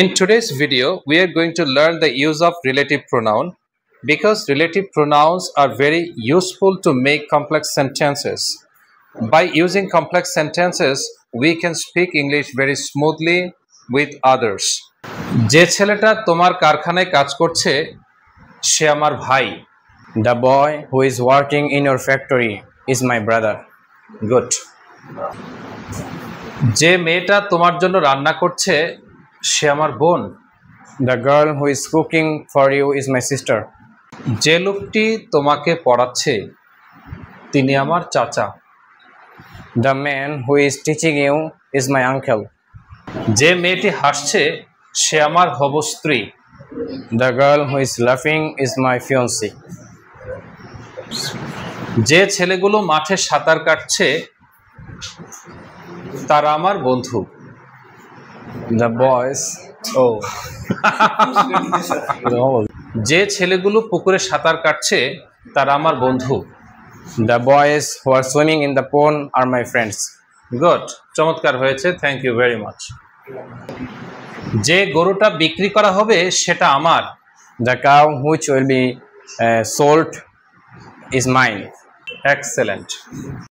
In today's video, we are going to learn the use of relative pronoun because relative pronouns are very useful to make complex sentences. By using complex sentences, we can speak English very smoothly with others. যে ছেলেটা তোমার কারখানায় কাজ করছে সে আমার ভাই. The boy who is working in your factory is my brother. Good. যে মেয়েটা তোমার জন্য রান্না করছে সে আমার বোন. The girl who is cooking for you is my sister. যে লোকটি তোমাকে পড়াচ্ছে তিনি আমার চাচা. The man who is teaching you is my uncle. যে মেয়েটি হাসছে সে আমার হবু স্ত্রী. The girl who is laughing is my fiancée. যে ছেলেগুলো মাঠে সাঁতার কাটছে তারা আমার বন্ধু. The boys যে ছেলেগুলো পুকুরে সাঁতার কাটছে তারা আমার বন্ধু. The boys who are swimming in the pond are my friends. Good, চমৎকার হয়েছে, থ্যাংক ইউ ভেরি মাচ. যে গরুটা বিক্রি করা হবে সেটা আমার. The cow which will be sold is mine. Excellent.